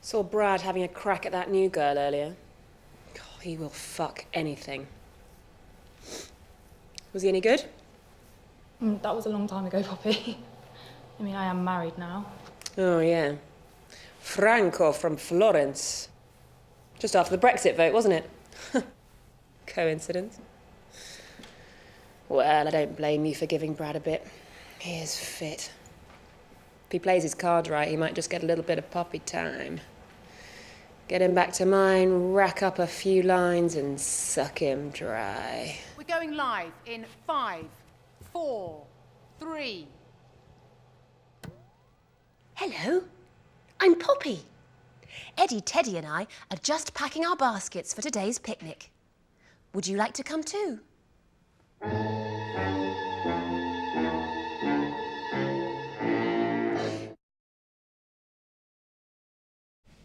Saw Brad having a crack at that new girl earlier. God, he will fuck anything. Was he any good? That was a long time ago, Poppy. I mean, I am married now. Oh, yeah. Franco from Florence. Just after the Brexit vote, wasn't it? Coincidence. Well, I don't blame you for giving Brad a bit. He is fit. If he plays his cards right, he might just get a little bit of Poppy time. Get him back to mine, rack up a few lines and suck him dry. We're going live in 5, 4, 3. Hello, I'm Poppy. Eddie, Teddy and I are just packing our baskets for today's picnic. Would you like to come too?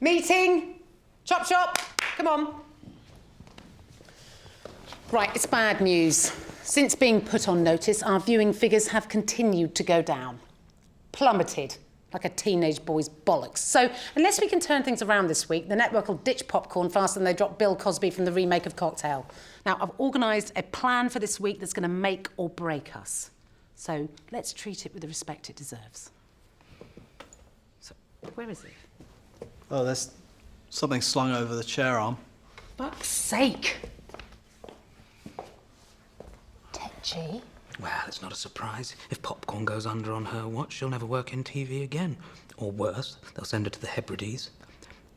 Meeting! Chop chop! Come on. Right, it's bad news. Since being put on notice, our viewing figures have continued to go down. Plummeted. Like a teenage boy's bollocks. So, unless we can turn things around this week, the network will ditch popcorn faster than they drop Bill Cosby from the remake of Cocktail. Now, I've organised a plan for this week that's going to make or break us. So, let's treat it with the respect it deserves. So, where is it? Oh, there's something slung over the chair arm. Fuck's sake! Tetchy? Well, it's not a surprise. If popcorn goes under on her watch, she'll never work in TV again. Or worse, they'll send her to the Hebrides.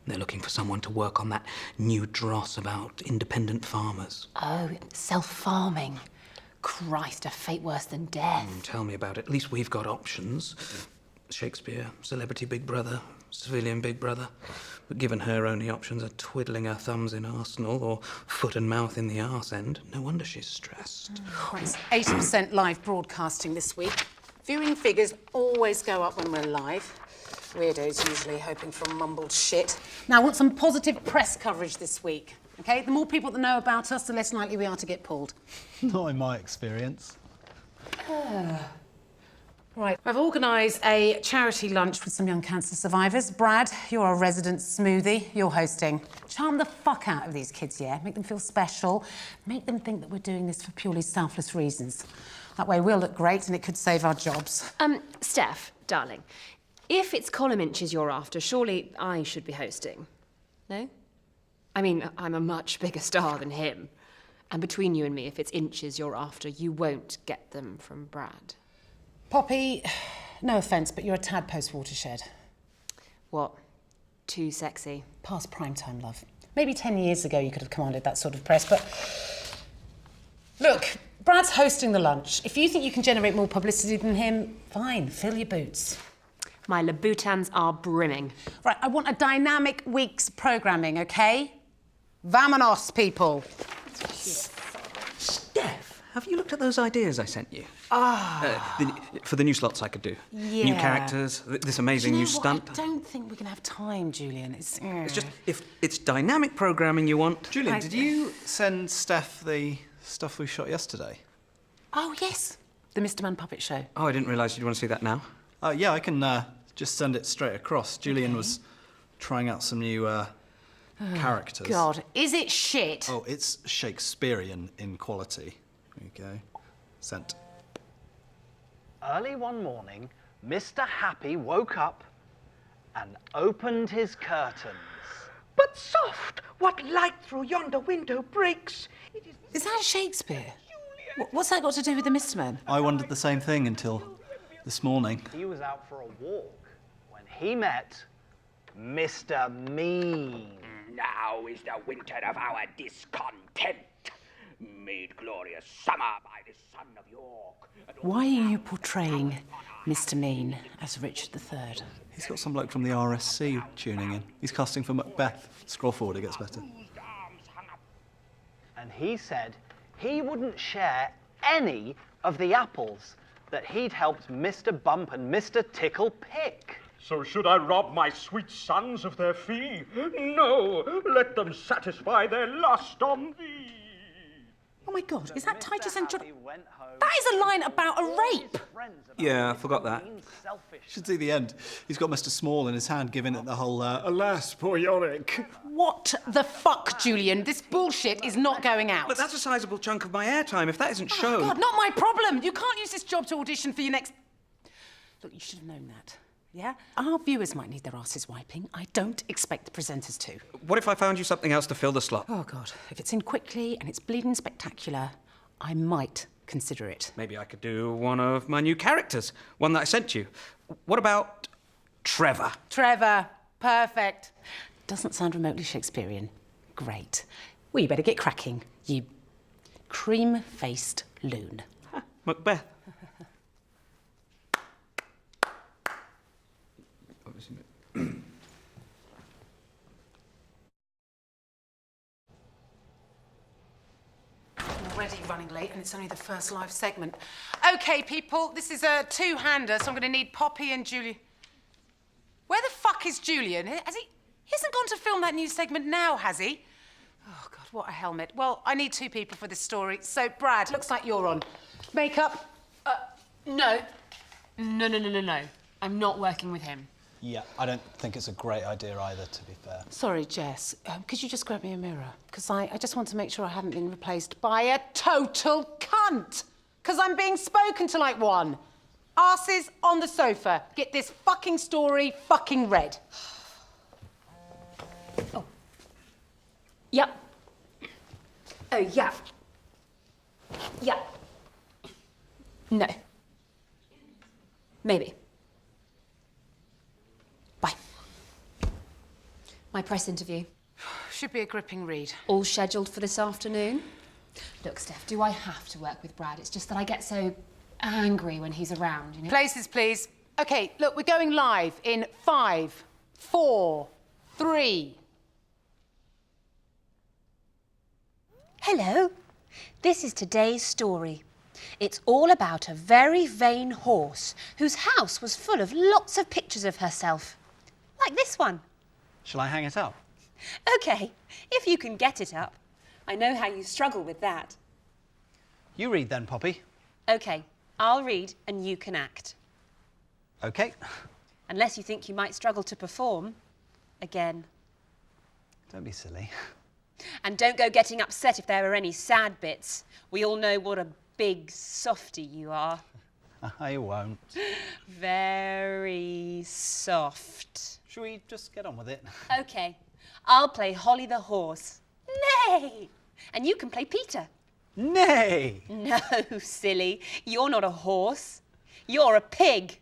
They're looking for someone to work on that new dross about independent farmers. Oh, self-farming. Christ, a fate worse than death. Tell me about it. At least we've got options. Shakespeare, Celebrity Big Brother, Civilian Big Brother. But given her only options are twiddling her thumbs in Arsenal or foot and mouth in the arse end, no wonder she's stressed. Right, it's 80% live broadcasting this week. Viewing figures always go up when we're live. Weirdos usually hoping for mumbled shit. Now, I want some positive press coverage this week, OK? The more people that know about us, the less likely we are to get pulled. Not in my experience. Right, I've organised a charity lunch with some young cancer survivors. Brad, you're our resident smoothie. You're hosting. Charm the fuck out of these kids, yeah? Make them feel special. Make them think that we're doing this for purely selfless reasons. That way we'll look great and it could save our jobs. Steph, darling, if it's column inches you're after, surely I should be hosting. No? I mean, I'm a much bigger star than him. And between you and me, if it's inches you're after, you won't get them from Brad. Poppy, no offence, but you're a tad post-watershed. What? Too sexy? Past prime time, love. Maybe 10 years ago you could have commanded that sort of press, but... Look, Brad's hosting the lunch. If you think you can generate more publicity than him, fine, fill your boots. My Louboutins are brimming. Right, I want a dynamic week's programming, OK? Vamonos, people. Steph, have you looked at those ideas I sent you? For the new slots I could do. Yeah. New characters, this amazing Do you new know what? stunt. I don't think we're going to have time, Julian. It's It's just, if it's dynamic programming you want... Julian, did you send Steph the stuff we shot yesterday? Oh, yes. The Mr. Man puppet show. Oh, I didn't realise you'd want to see that now. Yeah, I can just send it straight across. Julian was trying out some new characters. God, is it shit? Oh, it's Shakespearean in quality. There you go. Sent. Early one morning, Mr. Happy woke up and opened his curtains. But soft, what light through yonder window breaks. It Is that Shakespeare? What's that got to do with the Mr. Man? I wondered the same thing until this morning. He was out for a walk when he met Mr. Mean. Now is the winter of our discontent, made glorious summer by the son of York. Why are you portraying Mr. Mean as Richard III? He's got some bloke from the RSC tuning in. He's casting for Macbeth. Scroll forward, it gets better. And he said he wouldn't share any of the apples that he'd helped Mr. Bump and Mr. Tickle pick. So should I rob my sweet sons of their fee? No, let them satisfy their lust on thee. Oh my God, is that Titus and John? Went home. That is a line about a rape! Yeah, I forgot that. Should see the end. He's got Mr. Small in his hand, giving it the whole, alas, poor Yorick. What the fuck, Julian? This bullshit is not going out. But that's a sizable chunk of my airtime. If that isn't shown... God, not my problem. You can't use this job to audition for your next... Look, you should have known that, yeah? Our viewers might need their asses wiping. I don't expect the presenters to. What if I found you something else to fill the slot? Oh, God. If it's in quickly and it's bleeding spectacular, I might consider it. Maybe I could do one of my new characters, one that I sent you. What about Trevor? Trevor. Perfect. Doesn't sound remotely Shakespearean. Great. Well, you better get cracking, you cream-faced loon. Macbeth. Already running late, and it's only the first live segment. OK, people, this is a two-hander, so I'm going to need Poppy and Julian. Where the fuck is Julian? He hasn't gone to film that new segment now, has he? Oh, God, what a helmet. Well, I need two people for this story. So, Brad, looks like you're on. Makeup? No. No. I'm not working with him. Yeah, I don't think it's a great idea either, to be fair. Sorry, Jess. Could you just grab me a mirror? Because I just want to make sure I haven't been replaced by a total cunt. Because I'm being spoken to like one. Arses on the sofa. Get this fucking story fucking read. Oh. Yep. Oh, yeah. Yeah. No. Maybe. Bye. My press interview. Should be a gripping read. All scheduled for this afternoon. Look, Steph, do I have to work with Brad? It's just that I get so angry when he's around, you know? Places, please. OK, look, we're going live in 5, 4, 3. Hello. This is today's story. It's all about a very vain horse whose house was full of lots of pictures of herself. Like this one. Shall I hang it up? OK, if you can get it up. I know how you struggle with that. You read then, Poppy. OK, I'll read and you can act. OK. Unless you think you might struggle to perform. Again. Don't be silly. And don't go getting upset if there are any sad bits. We all know what a big softy you are. I won't. Very soft. Shall we just get on with it? OK, I'll play Holly the horse. Nay! And you can play Peter. Nay! No, silly. You're not a horse. You're a pig.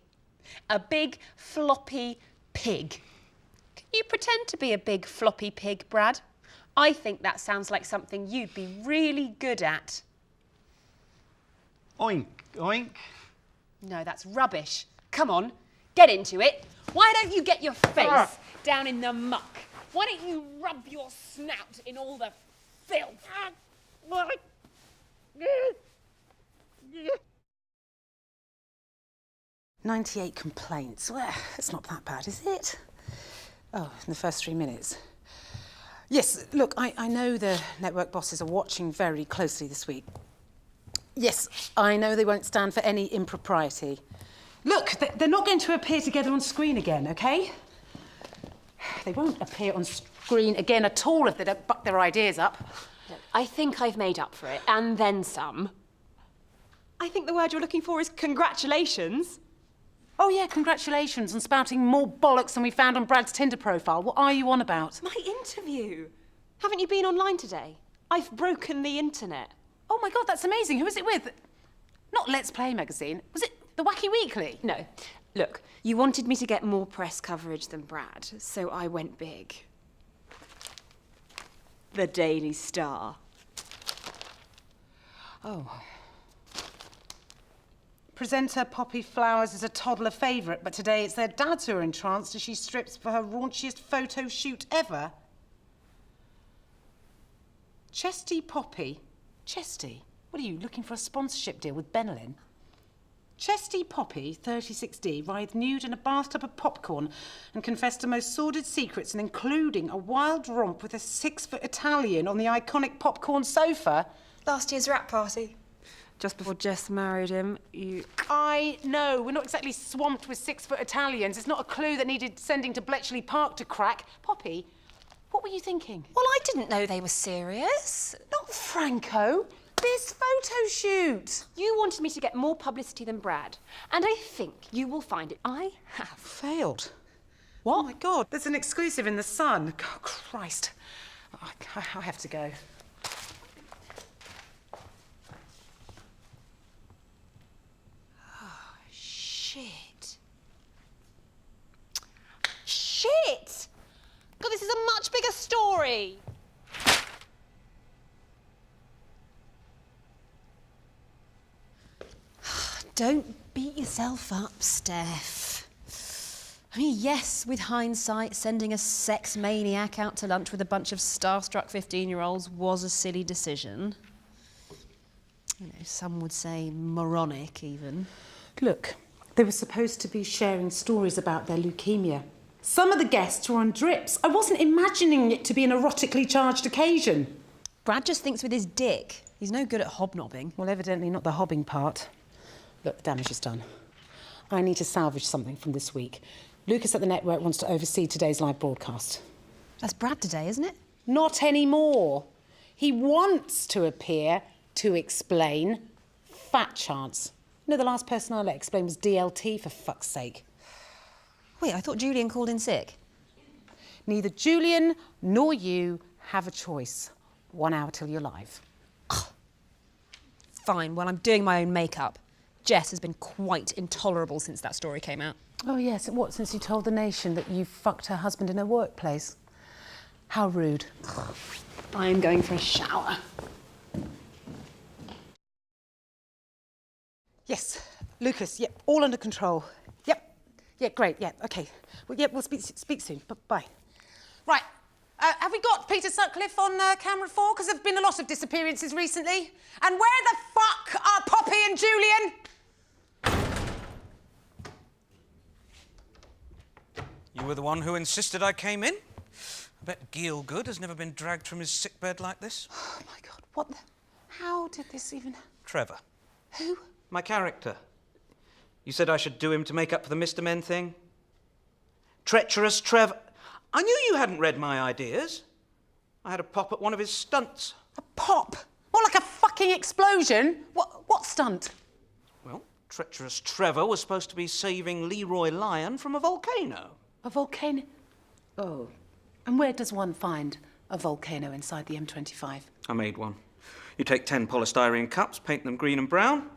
A big, floppy pig. Can you pretend to be a big, floppy pig, Brad? I think that sounds like something you'd be really good at. Oink, oink. No, that's rubbish. Come on, get into it. Why don't you get your face down in the muck? Why don't you rub your snout in all the filth? 98 complaints. Well, it's not that bad, is it? Oh, in the first 3 minutes. Yes, look, I know the network bosses are watching very closely this week. Yes, I know they won't stand for any impropriety. Look, they're not going to appear together on screen again, OK? They won't appear on screen again at all if they don't buck their ideas up. Look, I think I've made up for it, and then some. I think the word you're looking for is congratulations. Oh, yeah, congratulations on spouting more bollocks than we found on Brad's Tinder profile. What are you on about? My interview. Haven't you been online today? I've broken the internet. Oh, my God, that's amazing. Who was it with? Not Let's Play magazine. Was it The Wacky Weekly? No. Look, you wanted me to get more press coverage than Brad, so I went big. The Daily Star. Oh. Presenter Poppy Flowers is a toddler favourite, but today it's their dads who are entranced as she strips for her raunchiest photo shoot ever. Chesty Poppy? Chesty? What are you, looking for a sponsorship deal with Benelin? Chesty Poppy, 36D, writhed nude in a bathtub of popcorn and confessed to most sordid secrets, including a wild romp with a 6-foot Italian on the iconic popcorn sofa. Last year's rap party. Just before Jess married him, I know, we're not exactly swamped with 6-foot Italians. It's not a clue that needed sending to Bletchley Park to crack. Poppy, what were you thinking? Well, I didn't know they were serious. Not Franco. This photo shoot. You wanted me to get more publicity than Brad, and I think you will find it. I have. Failed. What? Oh my God, there's an exclusive in The Sun. Oh, Christ. I have to go. Shit. Shit! God, this is a much bigger story. Don't beat yourself up, Steph. I mean, yes, with hindsight, sending a sex maniac out to lunch with a bunch of starstruck 15-year-olds was a silly decision. You know, some would say moronic, even. Look, they were supposed to be sharing stories about their leukemia. Some of the guests were on drips. I wasn't imagining it to be an erotically charged occasion. Brad just thinks with his dick. He's no good at hobnobbing. Well, evidently not the hobbing part. Look, the damage is done. I need to salvage something from this week. Lucas at the network wants to oversee today's live broadcast. That's Brad today, isn't it? Not anymore. He wants to appear to explain. Fat chance. You know, the last person I let explain was DLT, for fuck's sake. Wait, I thought Julian called in sick. Neither Julian nor you have a choice. 1 hour till you're live. Fine, well, I'm doing my own makeup. Jess has been quite intolerable since that story came out. Oh, yes. What, since you told the nation that you fucked her husband in her workplace? How rude. I am going for a shower. Yes, Lucas, yep, all under control. Yep, yeah, great, yeah, okay. Well, yeah, we'll speak soon, bye. Right, have we got Peter Sutcliffe on camera 4? Because there've been a lot of disappearances recently. And where the fuck are Poppy and Julian? You were the one who insisted I came in? I bet Gielgud has never been dragged from his sickbed like this. Oh, my God, what the... How did this even... Trevor. Who? My character. You said I should do him to make up for the Mr. Men thing? Treacherous Trevor. I knew you hadn't read my ideas. I had a pop at one of his stunts. A pop? More like a fucking explosion? What stunt? Well, Treacherous Trevor was supposed to be saving Leroy Lyon from a volcano. A volcano? Oh. And where does one find a volcano inside the M25? I made one. You take 10 polystyrene cups, paint them green and brown,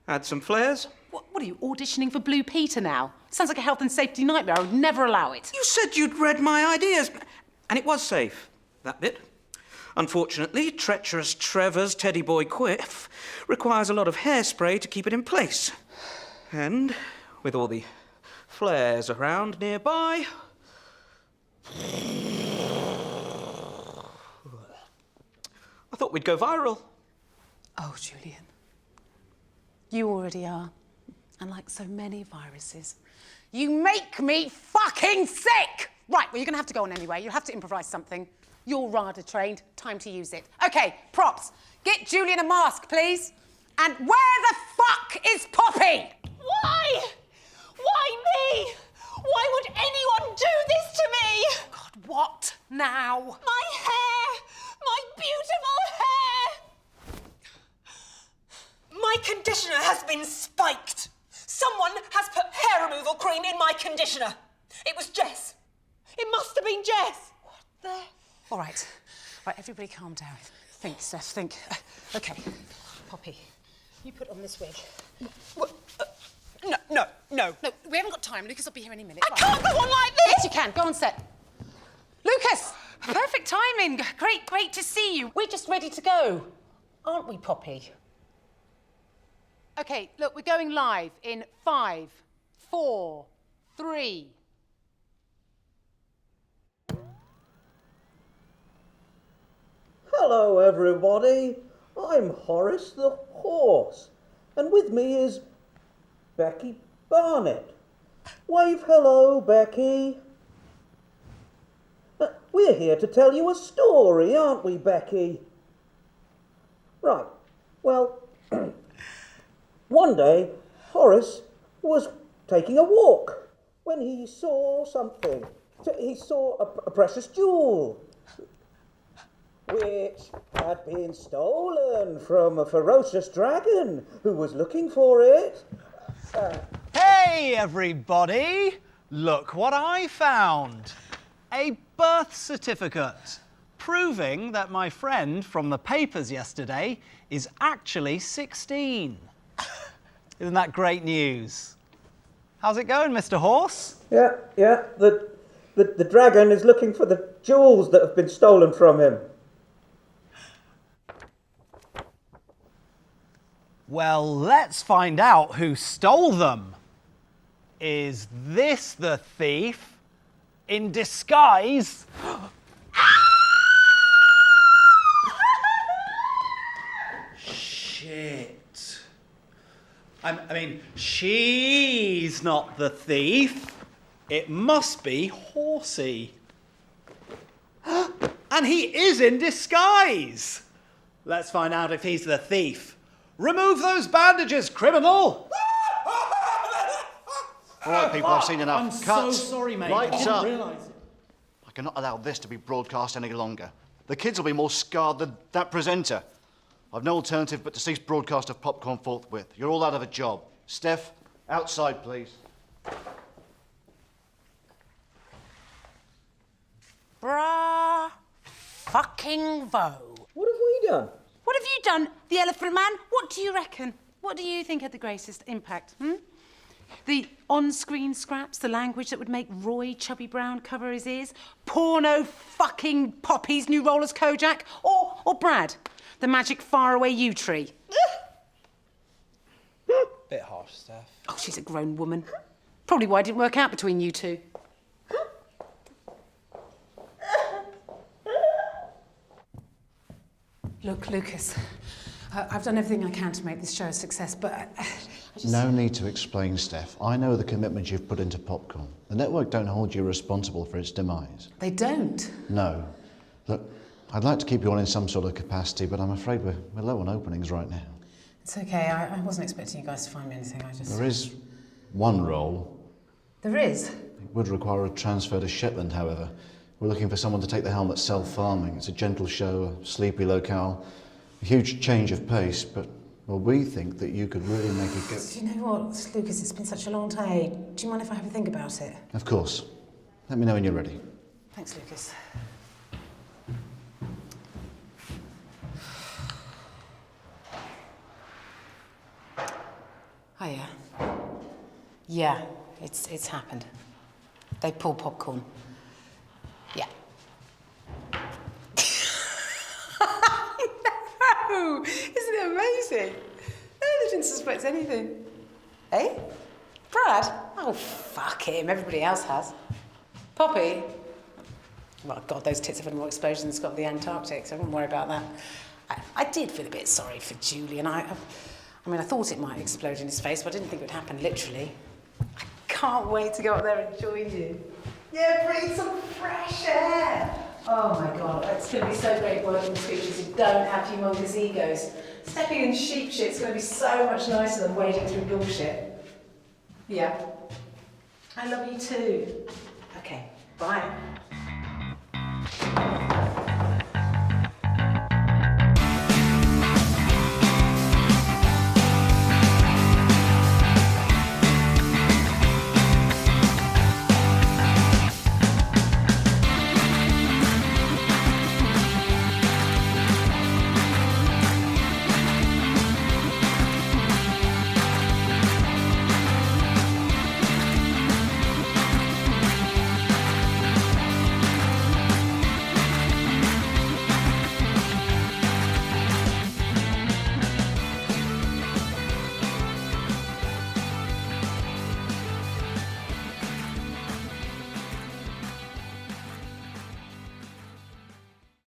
add some flares. What are you, auditioning for Blue Peter now? Sounds like a health and safety nightmare. I would never allow it. You said you'd read my ideas. And it was safe, that bit. Unfortunately, Treacherous Trevor's teddy boy quiff requires a lot of hairspray to keep it in place. And with all the flares around nearby... I thought we'd go viral. Oh, Julian. You already are. And like so many viruses, you make me fucking sick! Right, well, you're going to have to go on anyway. You'll have to improvise something. You're RADA trained. Time to use it. OK, props. Get Julian a mask, please. And where the fuck is Poppy? Why? Why me? Why would anyone do this to me? God, what now? My hair! My beautiful hair! My conditioner has been spiked. Someone has put hair removal cream in my conditioner. It was Jess. It must have been Jess. What the... All right. Right, everybody calm down. Think, Steph, think. OK, Poppy, you put on this wig. No. No, we haven't got time. Lucas will be here any minute. I can't go on like this! Yes, you can. Go on set. Lucas! Perfect timing. Great to see you. We're just ready to go. Aren't we, Poppy? OK, look, we're going live in 5, 4, 3... Hello, everybody. I'm Horace the Horse, and with me is Becky Barnett. Wave hello, Becky. We're here to tell you a story, aren't we, Becky? Right. Well, one day, Horace was taking a walk when he saw something. He saw a precious jewel, which had been stolen from a ferocious dragon who was looking for it. Hey, everybody! Look what I found. A birth certificate, proving that my friend from the papers yesterday is actually 16. Isn't that great news? How's it going, Mr. Horse? Yeah. The dragon is looking for the jewels that have been stolen from him. Well, let's find out who stole them. Is this the thief in disguise? Shit. I mean, she's not the thief. It must be Horsey. And he is in disguise. Let's find out if he's the thief. Remove those bandages, criminal! All right, people, I've seen enough. I'm Cuts. so sorry, mate. Lights I up. didn't realise it. I cannot allow this to be broadcast any longer. The kids will be more scarred than that presenter. I've no alternative but to cease broadcast of Popcorn forthwith. You're all out of a job. Steph, outside, please. Bra fucking vo. What have we done? What have you done, the Elephant Man? What do you reckon? What do you think had the greatest impact? The on-screen scraps, the language that would make Roy Chubby Brown cover his ears, porno fucking Poppy's new rollers Kojak, or Brad, the magic faraway yew tree. Bit harsh, Steph. Oh, she's a grown woman. Probably why it didn't work out between you two. Look, Lucas, I've done everything I can to make this show a success, but I just... No need to explain, Steph. I know the commitment you've put into Popcorn. The network don't hold you responsible for its demise. They don't? No. Look, I'd like to keep you on in some sort of capacity, but I'm afraid we're low on openings right now. It's okay, I wasn't expecting you guys to find me anything, I just... There is one role. There is? It would require a transfer to Shetland, however. We're looking for someone to take the helm at self-farming. It's a gentle show, a sleepy locale, a huge change of pace, but well, we think that you could really make it go... Do you know what, Lucas, it's been such a long day. Do you mind if I have a think about it? Of course. Let me know when you're ready. Thanks, Lucas. Hiya. Yeah, it's happened. They pulled Popcorn. Yeah. No! Isn't it amazing? No, they didn't suspect anything. Eh? Brad? Oh, fuck him. Everybody else has. Poppy? Oh, God, those tits have had more exposure than Scott of the Antarctic, so I wouldn't worry about that. I did feel a bit sorry for Julian. I mean, I thought it might explode in his face, but I didn't think it would happen literally. I can't wait to go up there and join you. Yeah, breathe some fresh air. Oh my God, it's going to be so great working with creatures who don't have humongous egos. Stepping in sheep shit's going to be so much nicer than wading through bullshit. Yeah. I love you too. Okay, bye.